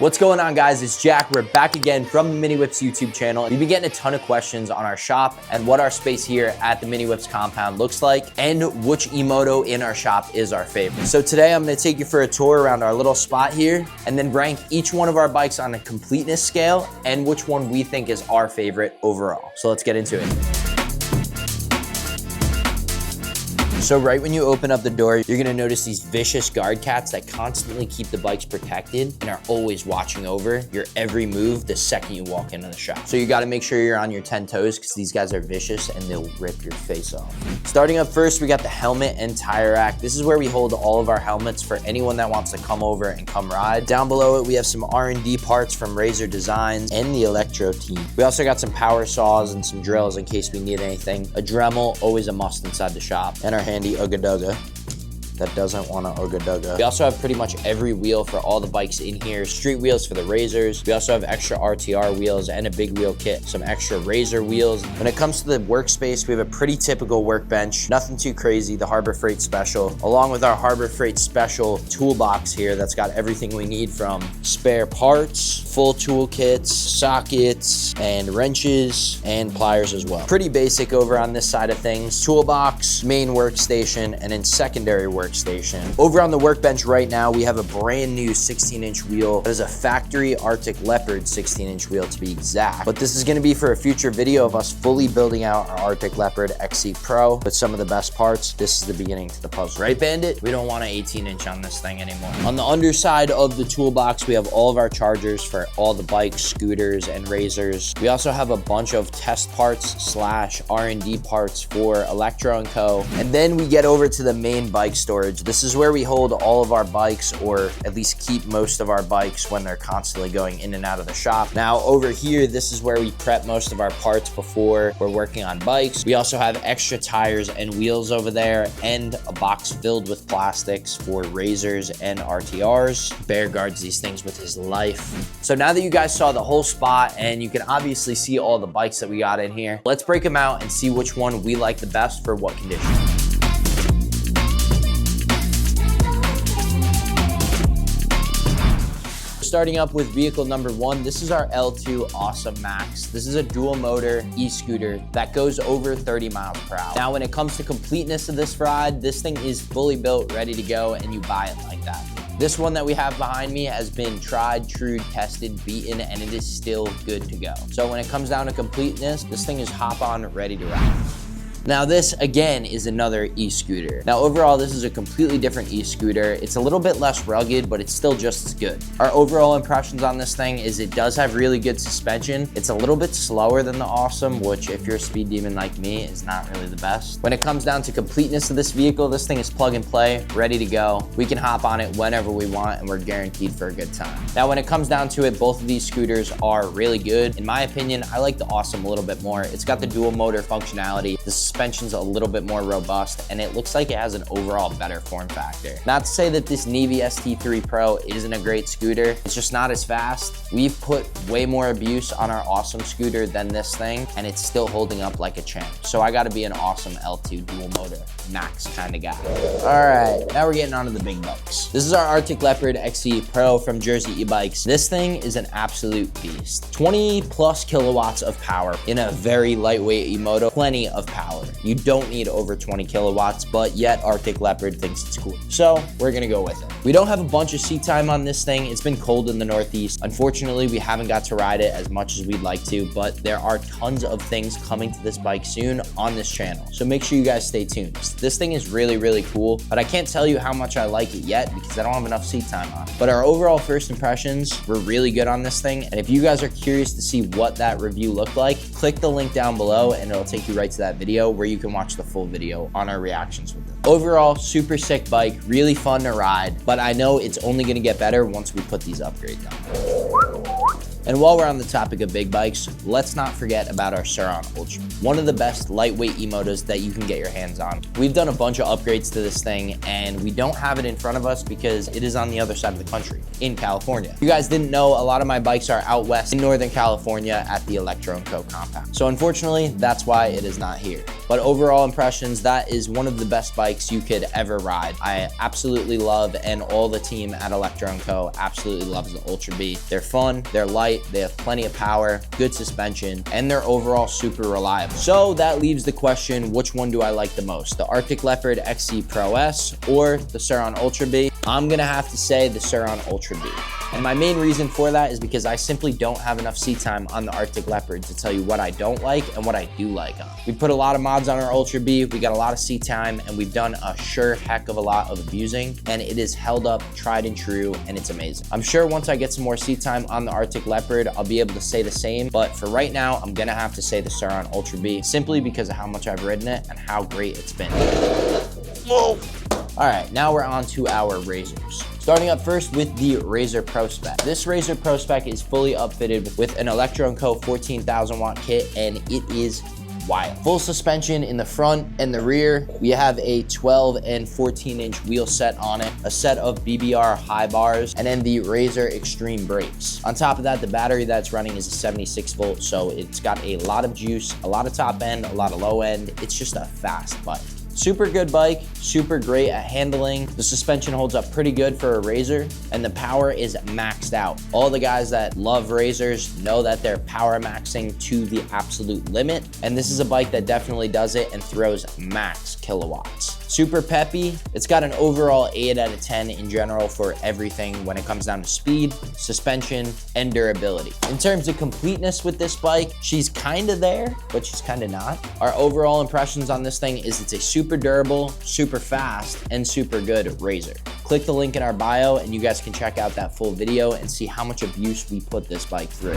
What's going on, guys? It's Jack. We're back again from the Mini Whips YouTube channel. We've been getting a ton of questions on our shop and what our space here at the Mini Whips compound looks like and which Emoto in our shop is our favorite. So today I'm gonna take you for a tour around our little spot here and then rank each one of our bikes on a completeness scale and which one we think is our favorite overall. So let's get into it. So right when you open up the door, you're gonna notice these vicious guard cats that constantly keep the bikes protected and are always watching over your every move the second you walk into the shop. So you gotta make sure you're on your 10 toes because these guys are vicious and they'll rip your face off. Starting up first, we got the helmet and tire rack. This is where we hold all of our helmets for anyone that wants to come over and come ride. Down below it, we have some R&D parts from Razor Designs and the Electro team. We also got some power saws and some drills in case we need anything. A Dremel, always a must inside the shop. And our handy Ooga that doesn't want to Ooga. We also have pretty much every wheel for all the bikes in here. Street wheels for the Razors. We also have extra RTR wheels and a big wheel kit. Some extra Razor wheels. When it comes to the workspace, we have a pretty typical workbench. Nothing too crazy. The Harbor Freight Special, along with our Harbor Freight Special toolbox here that's got everything we need from spare parts, full tool kits, sockets, and wrenches, and pliers as well. Pretty basic over on this side of things. Toolbox, main workstation, and then secondary workstation. Over on the workbench right now, we have a brand new 16-inch wheel. That is a factory Arctic Leopard 16-inch wheel to be exact. But this is gonna be for a future video of us fully building out our Arctic Leopard XC Pro with some of the best parts. This is the beginning to the puzzle. Right, Bandit? We don't want an 18-inch on this thing anymore. On the underside of the toolbox, we have all of our chargers for all the bikes, scooters, and Razors. We also have a bunch of test parts / R&D parts for Electro&Co. And then we get over to the main bike storage. This is where we hold all of our bikes, or at least keep most of our bikes when they're constantly going in and out of the shop. Now over here, this is where we prep most of our parts before we're working on bikes. We also have extra tires and wheels over there and a box filled with plastics for Razors and RTRs. Bear guards these things with his life. So now that you guys saw the whole spot and you can obviously see all the bikes that we got in here, let's break them out and see which one we like the best for what condition. Starting up with vehicle number 1, this is our L2 Awesome Max. This is a dual motor e-scooter that goes over 30 miles per hour. Now, when it comes to completeness of this ride, this thing is fully built, ready to go, and you buy it like that. This one that we have behind me has been tried, true, tested, beaten, and it is still good to go. So when it comes down to completeness, this thing is hop on, ready to ride. Now this, again, is another e-scooter. Now overall, this is a completely different e-scooter. It's a little bit less rugged, but it's still just as good. Our overall impressions on this thing is it does have really good suspension. It's a little bit slower than the Awesome, which if you're a speed demon like me, is not really the best. When it comes down to completeness of this vehicle, this thing is plug and play, ready to go. We can hop on it whenever we want and we're guaranteed for a good time. Now when it comes down to it, both of these scooters are really good. In my opinion, I like the Awesome a little bit more. It's got the dual motor functionality. The suspension's a little bit more robust, and it looks like it has an overall better form factor. Not to say that this Navy ST3 Pro isn't a great scooter, it's just not as fast. We've put way more abuse on our Awesome scooter than this thing, and it's still holding up like a champ. So I gotta be an Awesome L2 dual motor max kind of guy. All right, now we're getting onto the big bikes. This is our Arctic Leopard XC Pro from Jersey e-bikes. This thing is an absolute beast. 20 plus kilowatts of power in a very lightweight Emoto, plenty of power. You don't need over 20 kilowatts, but yet Arctic Leopard thinks it's cool. So we're gonna go with it. We don't have a bunch of seat time on this thing. It's been cold in the Northeast. Unfortunately, we haven't got to ride it as much as we'd like to, but there are tons of things coming to this bike soon on this channel. So make sure you guys stay tuned. This thing is really, really cool, but I can't tell you how much I like it yet because I don't have enough seat time on it. But our overall first impressions were really good on this thing. And if you guys are curious to see what that review looked like, click the link down below and it'll take you right to that video where you can watch the full video on our reactions with it. Overall, super sick bike, really fun to ride, but I know it's only gonna get better once we put these upgrades on. And while we're on the topic of big bikes, let's not forget about our Sur-Ron Ultra. One of the best lightweight Emotos that you can get your hands on. We've done a bunch of upgrades to this thing, and we don't have it in front of us because it is on the other side of the country, in California. If you guys didn't know, a lot of my bikes are out west in Northern California at the Electro&Co compound. So unfortunately, that's why it is not here. But overall impressions, that is one of the best bikes you could ever ride. I absolutely love, and all the team at Electro&Co absolutely loves the Ultra B. They're fun, they're light, they have plenty of power, good suspension, and they're overall super reliable. So that leaves the question, which one do I like the most? The Arctic Leopard XC Pro S or the Sur-Ron Ultra B? I'm gonna have to say the Sur-Ron Ultra B. And my main reason for that is because I simply don't have enough seat time on the Arctic Leopard to tell you what I don't like and what I do like on. We put a lot of mods on our Ultra B, we got a lot of seat time, and we've done a sure heck of a lot of abusing, and it is held up, tried and true, and it's amazing. I'm sure once I get some more seat time on the Arctic Leopard, I'll be able to say the same, but for right now, I'm gonna have to say the Sur-Ron Ultra B, simply because of how much I've ridden it and how great it's been. Whoa. All right, now we're on to our razors. Starting up first with the Razor Pro Spec. This Razor Pro Spec is fully upfitted with an Electro&Co 14,000 watt kit, and it is wild. Full suspension in the front and the rear. We have a 12 and 14-inch wheel set on it, a set of BBR high bars, and then the Razor Extreme brakes. On top of that, the battery that's running is a 76 volt, so it's got a lot of juice, a lot of top end, a lot of low end. It's just a fast bike. Super good bike, super great at handling. The suspension holds up pretty good for a Razor, and the power is maxed out. All the guys that love Razors know that they're power maxing to the absolute limit, and this is a bike that definitely does it and throws max kilowatts. Super peppy. It's got an overall 8 out of 10 in general for everything when it comes down to speed, suspension, and durability. In terms of completeness with this bike, she's kind of there, but she's kind of not. Our overall impressions on this thing is it's a super durable, super fast, and super good Razor. Click the link in our bio and you guys can check out that full video and see how much abuse we put this bike through.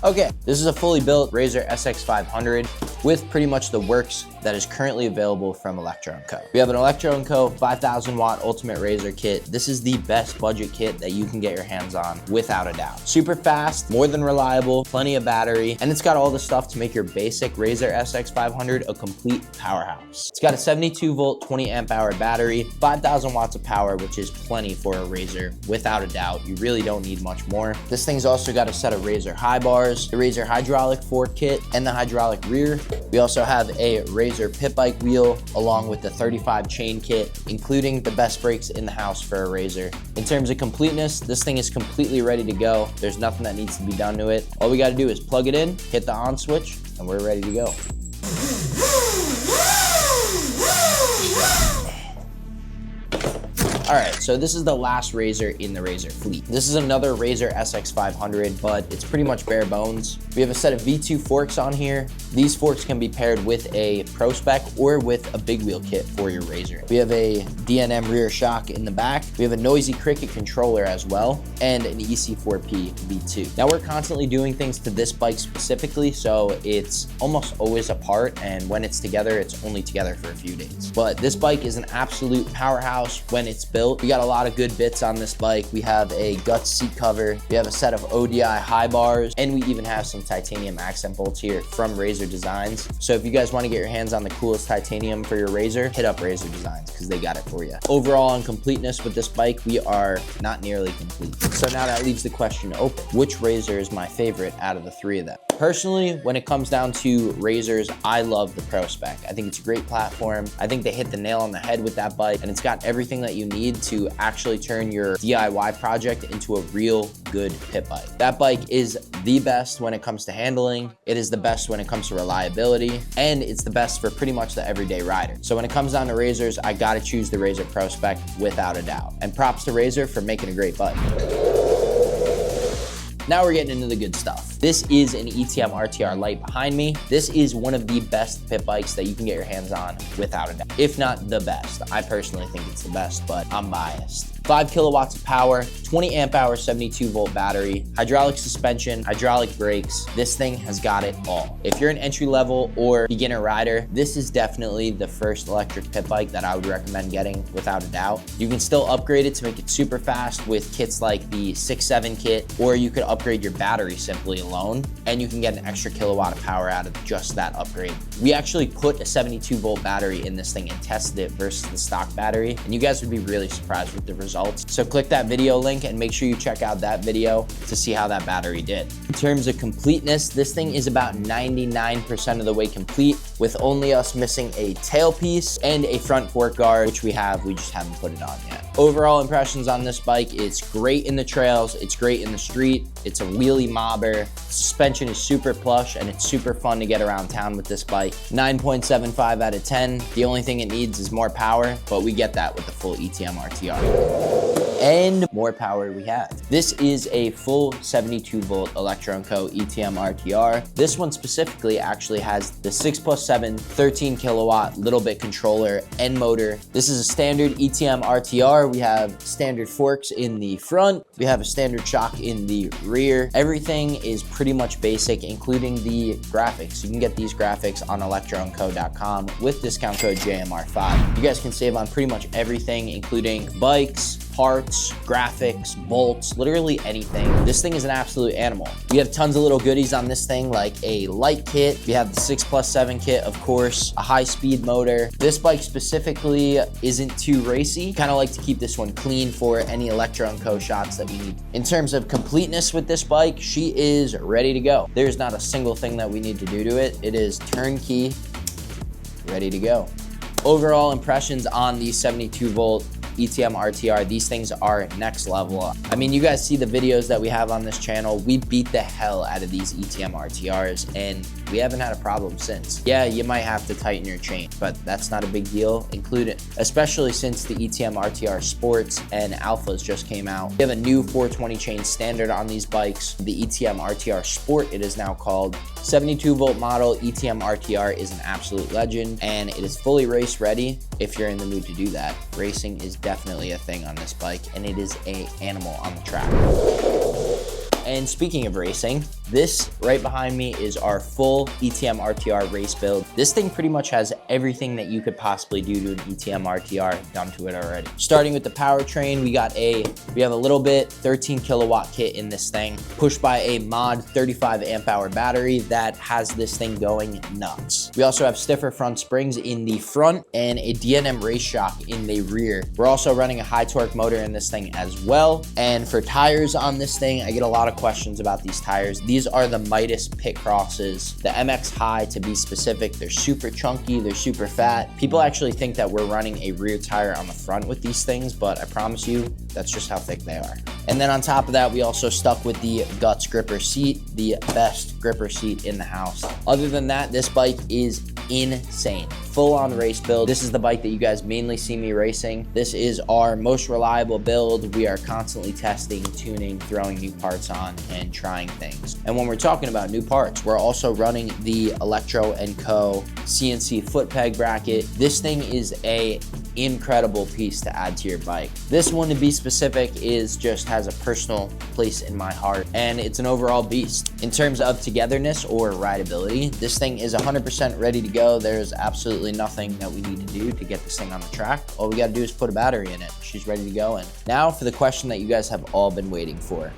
Okay, this is a fully built Razor SX500 with pretty much the works that is currently available from Electro&Co. We have an Electro&Co 5,000 watt Ultimate Razor kit. This is the best budget kit that you can get your hands on without a doubt. Super fast, more than reliable, plenty of battery, and it's got all the stuff to make your basic Razor SX500 a complete powerhouse. It's got a 72 volt, 20 amp hour battery, 5,000 watts of power, which is plenty for a Razor without a doubt. You really don't need much more. This thing's also got a set of Razor high bars, the Razor hydraulic fork kit, and the hydraulic rear. We also have a Razor pit bike wheel along with the 35 chain kit, including the best brakes in the house for a Razor. In terms of completeness, this thing is completely ready to go. There's nothing that needs to be done to it. All we got to do is plug it in, hit the on switch, and we're ready to go. All right, so this is the last Razor in the Razor fleet. This is another Razor SX500, but it's pretty much bare bones. We have a set of V2 forks on here. These forks can be paired with a Pro Spec or with a big wheel kit for your Razor. We have a DNM rear shock in the back. We have a Noisy Cricket controller as well, and an EC4P V2. Now we're constantly doing things to this bike specifically, so it's almost always apart, and when it's together, it's only together for a few days. But this bike is an absolute powerhouse when it's built. We got a lot of good bits on this bike. We have a Guts seat cover, we have a set of ODI high bars, and we even have some titanium accent bolts here from Razor Designs. So if you guys want to get your hands on the coolest titanium for your Razor, hit up Razor Designs because they got it for you. Overall, on completeness with this bike, we are not nearly complete. So now that leaves the question open. Which Razor is my favorite out of the three of them? Personally, when it comes down to Razors, I love the Pro Spec. I think it's a great platform. I think they hit the nail on the head with that bike, and it's got everything that you need to actually turn your DIY project into a real good pit bike. That bike is the best when it comes to handling. It is the best when it comes to reliability, and it's the best for pretty much the everyday rider. So when it comes down to Razors, I gotta choose the Razor Pro Spec without a doubt. And props to Razor for making a great bike. Now we're getting into the good stuff. This is an ETM RTR Lite behind me. This is one of the best pit bikes that you can get your hands on without a doubt, if not the best. I personally think it's the best, but I'm biased. 5 kilowatts of power, 20 amp hour, 72 volt battery, hydraulic suspension, hydraulic brakes. This thing has got it all. If you're an entry level or beginner rider, this is definitely the first electric pit bike that I would recommend getting without a doubt. You can still upgrade it to make it super fast with kits like the 6-7 kit, or you could upgrade your battery simply alone, and you can get an extra kilowatt of power out of just that upgrade. We actually put a 72 volt battery in this thing and tested it versus the stock battery, and you guys would be really surprised with the results. So click that video link and make sure you check out that video to see how that battery did. In terms of completeness, this thing is about 99% of the way complete, with only us missing a tailpiece and a front fork guard, which we just haven't put it on yet. Overall impressions on this bike, it's great in the trails, it's great in the street, it's a wheelie mobber, suspension is super plush, and it's super fun to get around town with this bike. 9.75 out of 10. The only thing it needs is more power, but we get that with the full ETM RTR. And more power we have. This is a full 72 volt Electro&Co ETM RTR. This one specifically actually has the 6+7 13 kilowatt little bit controller and motor. This is a standard ETM RTR. We have standard forks in the front. We have a standard shock in the rear. Everything is pretty much basic, including the graphics. You can get these graphics on Electro&Co.com with discount code JMR5. You guys can save on pretty much everything, including bikes, parts, graphics, bolts, literally anything. This thing is an absolute animal. We have tons of little goodies on this thing, like a light kit. We have the 6+7 kit, of course, a high-speed motor. This bike specifically isn't too racy. Kind of like to keep this one clean for any Electro&Co shots that we need. In terms of completeness with this bike, she is ready to go. There's not a single thing that we need to do to it. It is turnkey, ready to go. Overall impressions on the 72 volt ETM RTR, these things are next level. I mean, you guys see the videos that we have on this channel. We beat the hell out of these ETM RTRs, and we haven't had a problem since. Yeah, you might have to tighten your chain, but that's not a big deal. Especially since the ETM RTR Sports and Alphas just came out. We have a new 420 chain standard on these bikes. The ETM RTR Sport, it is now called. 72 volt model ETM RTR is an absolute legend, and it is fully race ready if you're in the mood to do that. Racing is definitely a thing on this bike, and it is an animal on the track. And speaking of racing, this right behind me is our full ETM RTR race build. This thing pretty much has everything that you could possibly do to an ETM RTR done to it already. Starting with the powertrain, we have a little bit 13 kilowatt kit in this thing, pushed by a mod 35 amp hour battery that has this thing going nuts. We also have stiffer front springs in the front and a DNM race shock in the rear. We're also running a high torque motor in this thing as well. And for tires on this thing, I get a lot of questions about these tires. These are the Midas Pit Crosses, the MX High to be specific. They're super chunky, they're super fat. People actually think that we're running a rear tire on the front with these things, but I promise you, that's just how thick they are. And then on top of that, we also stuck with the Guts gripper seat, the best gripper seat in the house. Other than that, this bike is insane. Full on race build. This is the bike that you guys mainly see me racing. This is our most reliable build. We are constantly testing, tuning, throwing new parts on, and trying things. And when we're talking about new parts, we're also running the Electro&Co CNC foot peg bracket. This thing is a incredible piece to add to your bike. This one, to be specific, has a personal place in my heart, and it's an overall beast. In terms of togetherness or rideability, this thing is 100% ready to go. There's absolutely nothing that we need to do to get this thing on the track. All we got to do is put a battery in it. She's ready to go. And now for the question that you guys have all been waiting for.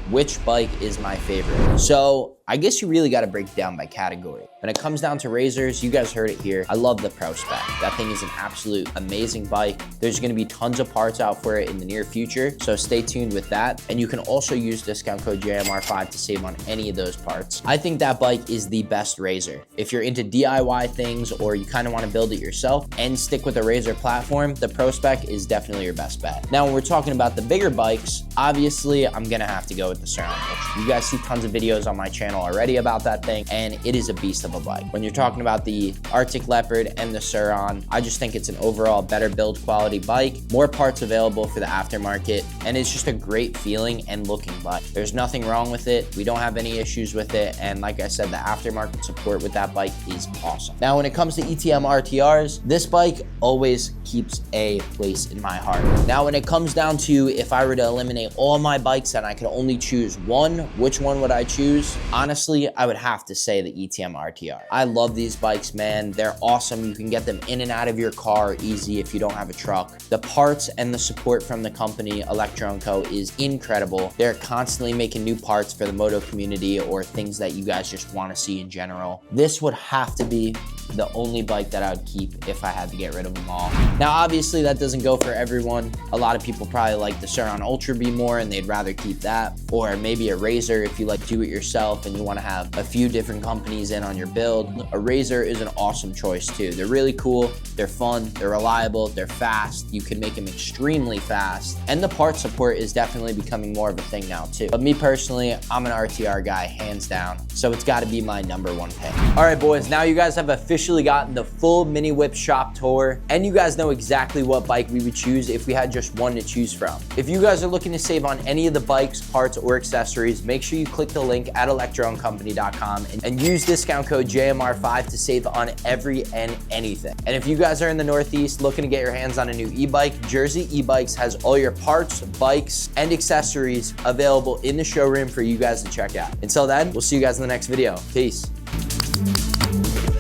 Which bike is my favorite? So I guess you really got to break it down by category. When it comes down to razors, you guys heard it here. I love the Pro Spec. That thing is an absolute amazing bike. There's going to be tons of parts out for it in the near future, so stay tuned with that. And you can also use discount code JMR5 to save on any of those parts. I think that bike is the best razor. If you're into DIY things or you kind of want to build it yourself and stick with a razor platform, the Pro Spec is definitely your best bet. Now, when we're talking about the bigger bikes, obviously I'm going to have to go with the Surround Edge. You guys see tons of videos on my channel channel already about that thing, and it is a beast of a bike. When you're talking about the Arctic Leopard and the Sur-On, I just think it's an overall better build quality bike, more parts available for the aftermarket, and it's just a great feeling and looking bike. There's nothing wrong with it. We don't have any issues with it, and like I said, the aftermarket support with that bike is awesome. Now, when it comes to ETM RTRs, this bike always keeps a place in my heart. Now, when it comes down to if I were to eliminate all my bikes and I could only choose one, which one would I choose? Honestly, I would have to say the ETM RTR. I love these bikes, man. They're awesome. You can get them in and out of your car easy if you don't have a truck. The parts and the support from the company Electro&Co is incredible. They're constantly making new parts for the moto community or things that you guys just want to see in general. This would have to be the only bike that I would keep if I had to get rid of them all. Now, obviously, that doesn't go for everyone. A lot of people probably like the Sur-On Ultra B more and they'd rather keep that, or maybe a Razor if you like do it yourself and you want to have a few different companies in on your build. A Razor is an awesome choice too. They're really cool, they're fun, they're reliable, they're fast. You can make them extremely fast, and the part support is definitely becoming more of a thing now too. But me personally, I'm an RTR guy, hands down, so it's got to be my #1 pick. All right, boys, now you guys have officially gotten the full Mini Whip shop tour, and you guys know exactly what bike we would choose if we had just one to choose from. If you guys are looking to save on any of the bikes, parts, or accessories, make sure you click the link at electro&company.com and use discount code JMR5 to save on every and anything. And if you guys are in the Northeast looking to get your hands on a new e-bike, Jersey E-Bikes has all your parts, bikes, and accessories available in the showroom for you guys to check out. Until then, we'll see you guys in the next video. Peace.